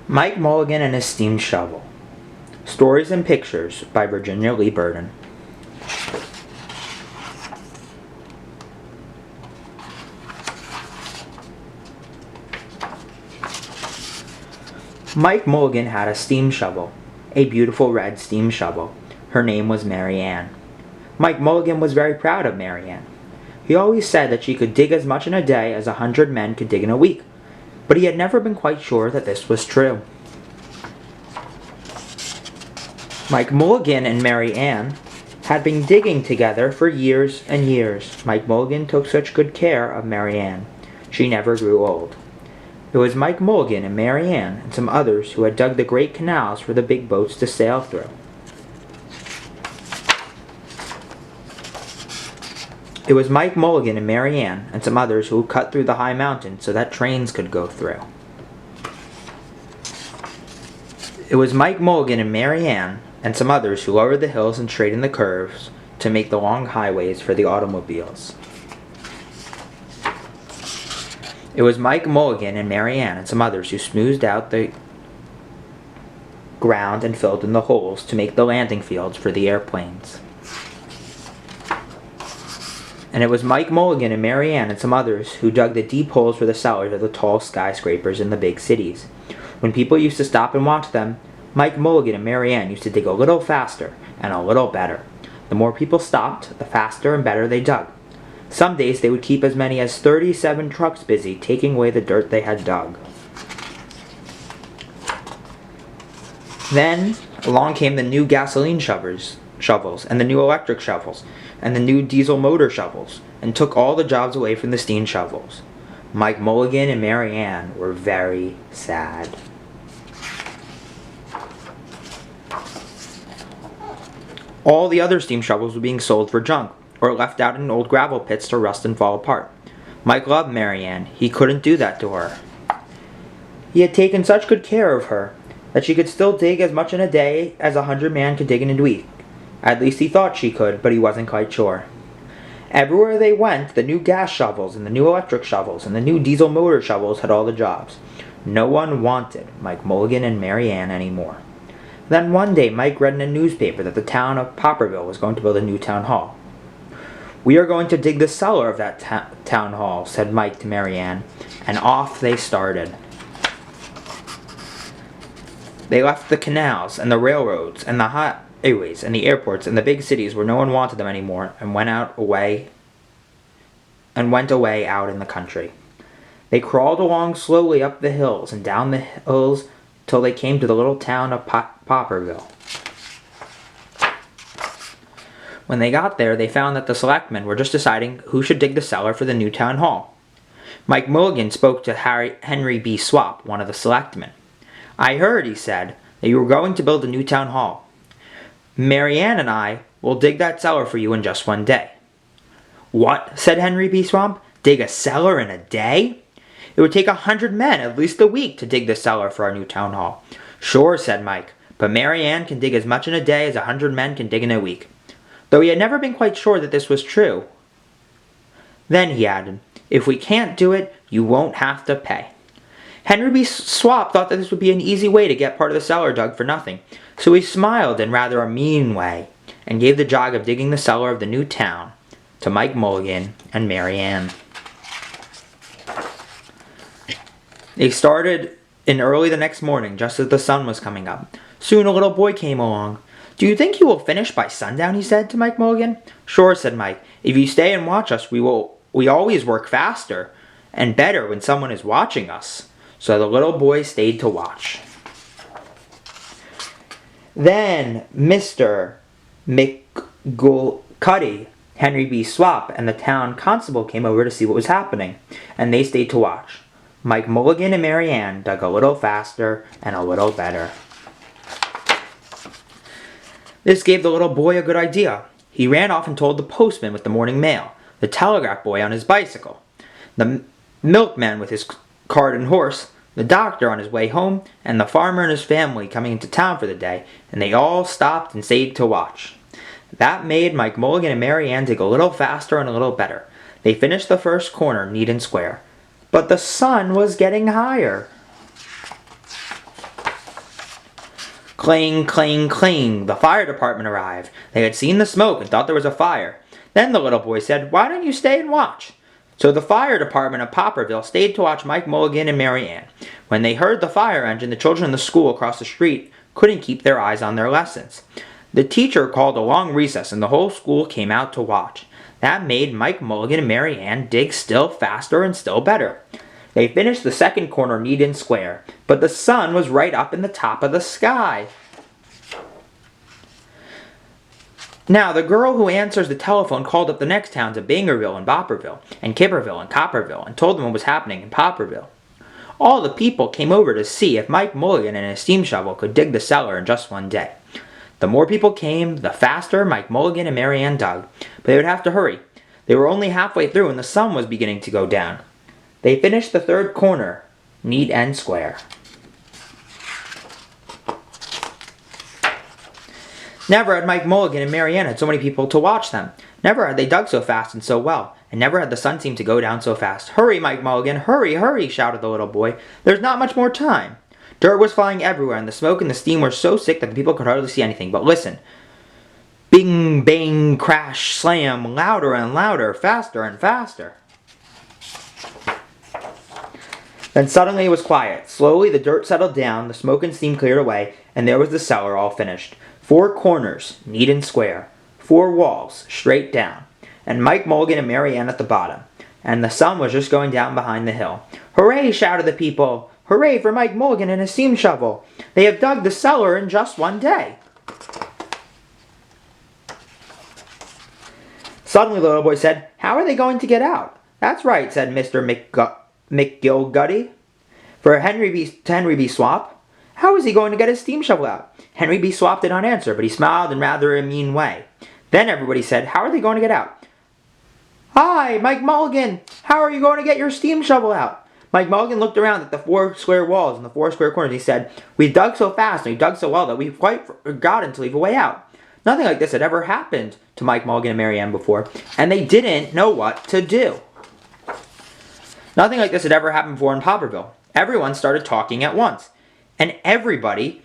Mike Mulligan and his steam shovel. Stories and Pictures by Virginia Lee Burton. Mike Mulligan had a steam shovel, a beautiful red steam shovel. Her name was Marianne. Mike Mulligan was very proud of Marianne. He always said that she could dig as much in a day as 100 men could dig in a week, but he had never been quite sure that this was true. Mike Mulligan and Marianne had been digging together for years and years. Mike Mulligan took such good care of Marianne. She never grew old. It was Mike Mulligan and Marianne and some others who had dug the great canals for the big boats to sail through. It was Mike Mulligan and Marianne and some others who cut through the high mountains so that trains could go through. It was Mike Mulligan and Marianne and some others who lowered the hills and straightened the curves to make the long highways for the automobiles. It was Mike Mulligan and Marianne and some others who smoothed out the ground and filled in the holes to make the landing fields for the airplanes. And it was Mike Mulligan and Marianne and some others who dug the deep holes for the cellars of the tall skyscrapers in the big cities. When people used to stop and watch them, Mike Mulligan and Marianne used to dig a little faster and a little better. The more people stopped, the faster and better they dug. Some days they would keep as many as 37 trucks busy taking away the dirt they had dug. Then along came the new gasoline shovels and the new electric shovels and the new diesel motor shovels and took all the jobs away from the steam shovels. Mike Mulligan and Marianne were very sad. All the other steam shovels were being sold for junk, or left out in old gravel pits to rust and fall apart. Mike loved Marianne. He couldn't do that to her. He had taken such good care of her that she could still dig as much in a day as 100 men could dig in a week. At least he thought she could, but he wasn't quite sure. Everywhere they went, the new gas shovels and the new electric shovels and the new diesel motor shovels had all the jobs. No one wanted Mike Mulligan and Marianne anymore. Then one day Mike read in a newspaper that the town of Popperville was going to build a new town hall. "We are going to dig the cellar of that town hall," said Mike to Marianne, and off they started. They left the canals and the railroads and the highways and the airports and the big cities where no one wanted them anymore and went away out in the country. They crawled along slowly up the hills and down the hills till they came to the little town of Popperville. When they got there, they found that the selectmen were just deciding who should dig the cellar for the new town hall. Mike Mulligan spoke to Henry B Swapp, one of the selectmen. "I heard," he said, "that you were going to build a new town hall. Marianne and I will dig that cellar for you in just one day." "What?" said Henry B Swapp. "Dig a cellar in a day? It would take 100 men at least a week to dig the cellar for our new town hall." "Sure," said Mike, "but Marianne can dig as much in a day as 100 men can dig in a week." Though he had never been quite sure that this was true. Then he added, "If we can't do it, you won't have to pay." Henry B Swapp thought that this would be an easy way to get part of the cellar dug for nothing, so he smiled in rather a mean way and gave the job of digging the cellar of the new town to Mike Mulligan and Marianne. They started in early the next morning, just as the sun was coming up. Soon a little boy came along. "Do you think you will finish by sundown?" he said to Mike Mulligan. "Sure," said Mike. "If you stay and watch us, we always work faster and better when someone is watching us." So the little boy stayed to watch. Then Mr. McGulcuddy, Henry B Swapp, and the town constable came over to see what was happening, and they stayed to watch. Mike Mulligan and Marianne dug a little faster and a little better. This gave the little boy a good idea. He ran off and told the postman with the morning mail, the telegraph boy on his bicycle, the milkman with his cart and horse, the doctor on his way home, and the farmer and his family coming into town for the day, and they all stopped and stayed to watch. That made Mike Mulligan and Marianne dig a little faster and a little better. They finished the first corner neat and square. But the sun was getting higher. Clang, clang, clang. The fire department arrived. They had seen the smoke and thought there was a fire. Then the little boy said, "Why don't you stay and watch?" So the fire department of Popperville stayed to watch Mike Mulligan and Marianne. When they heard the fire engine, the children in the school across the street couldn't keep their eyes on their lessons. The teacher called a long recess and the whole school came out to watch. That made Mike Mulligan and Marianne dig still faster and still better. They finished the second corner neat and square, but the sun was right up in the top of the sky. Now, the girl who answers the telephone called up the next towns of Bangerville and Bopperville, and Kipperville and Copperville, and told them what was happening in Popperville. All the people came over to see if Mike Mulligan and his steam shovel could dig the cellar in just one day. The more people came, the faster Mike Mulligan and Marianne dug, but they would have to hurry. They were only halfway through and the sun was beginning to go down. They finished the third corner, neat and square. Never had Mike Mulligan and Marianne had so many people to watch them. Never had they dug so fast and so well, and never had the sun seemed to go down so fast. "Hurry, Mike Mulligan, hurry, hurry," shouted the little boy. "There's not much more time." Dirt was flying everywhere, and the smoke and the steam were so thick that the people could hardly see anything. But listen. Bing, bang, crash, slam, louder and louder, faster and faster. Then suddenly it was quiet. Slowly the dirt settled down, the smoke and steam cleared away, and there was the cellar all finished. 4 corners, neat and square. 4 walls, straight down. And Mike Mulligan and Marianne at the bottom. And the sun was just going down behind the hill. "Hooray!" shouted the people. "Hooray for Mike Mulligan and his steam shovel! They have dug the cellar in just one day." Suddenly the little boy said, "How are they going to get out?" "That's right," said Mr. McGillicuddy. For Henry B. Swapp. "How is he going to get his steam shovel out?" Henry B. Swapp did not answer, but he smiled in rather a mean way. Then everybody said, "How are they going to get out?" "Hi, Mike Mulligan! How are you going to get your steam shovel out?" Mike Mulligan looked around at the 4 square walls and the 4 square corners. He said, "We've dug so fast and we've dug so well that we've quite forgotten to leave a way out." Nothing like this had ever happened to Mike Mulligan and Marianne before, and they didn't know what to do. Nothing like this had ever happened before in Popperville. Everyone started talking at once, and everybody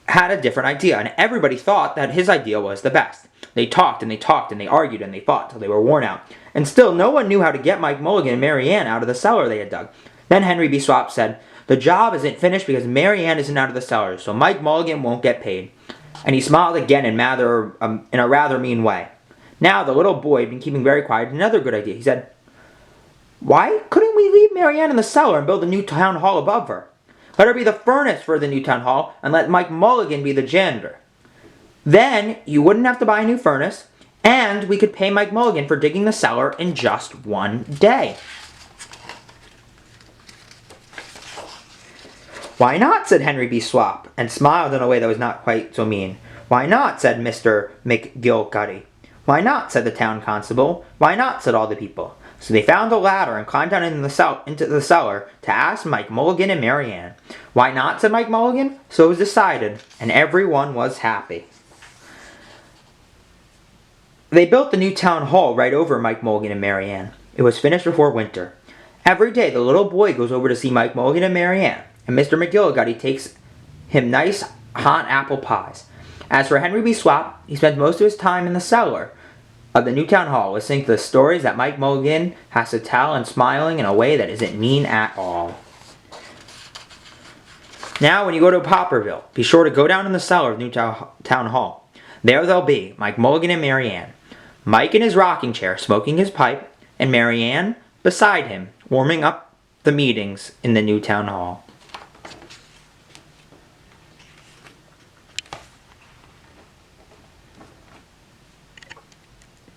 had a different idea, and everybody thought that his idea was the best. They talked and they talked and they argued and they fought till they were worn out, and still no one knew how to get Mike Mulligan and Marianne out of the cellar they had dug. Then Henry B. Swapp said, "The job isn't finished because Marianne isn't out of the cellar, so Mike Mulligan won't get paid." And he smiled again in a rather mean way. Now the little boy had been keeping very quiet. Another good idea. He said, "Why couldn't we leave Marianne in the cellar and build a new town hall above her? Let her be the furnace for the new town hall and let Mike Mulligan be the janitor. Then you wouldn't have to buy a new furnace, and we could pay Mike Mulligan for digging the cellar in just one day." "Why not?" said Henry B. Swapp, and smiled in a way that was not quite so mean. "Why not?" said Mr. McGillicuddy. "Why not?" said the town constable. "Why not?" said all the people. So they found a ladder and climbed down into the cellar to ask Mike Mulligan and Marianne. "Why not?" said Mike Mulligan. So it was decided, and everyone was happy. They built the new town hall right over Mike Mulligan and Marianne. It was finished before winter. Every day the little boy goes over to see Mike Mulligan and Marianne, and Mr. McGillicuddy takes him nice hot apple pies. As for Henry B. Swapp, he spends most of his time in the cellar of the new town hall, listening to the stories that Mike Mulligan has to tell and smiling in a way that isn't mean at all. Now when you go to Popperville, be sure to go down in the cellar of the new town hall. There they'll be, Mike Mulligan and Marianne. Mike in his rocking chair, smoking his pipe, and Marianne beside him, warming up the meetings in the new town hall.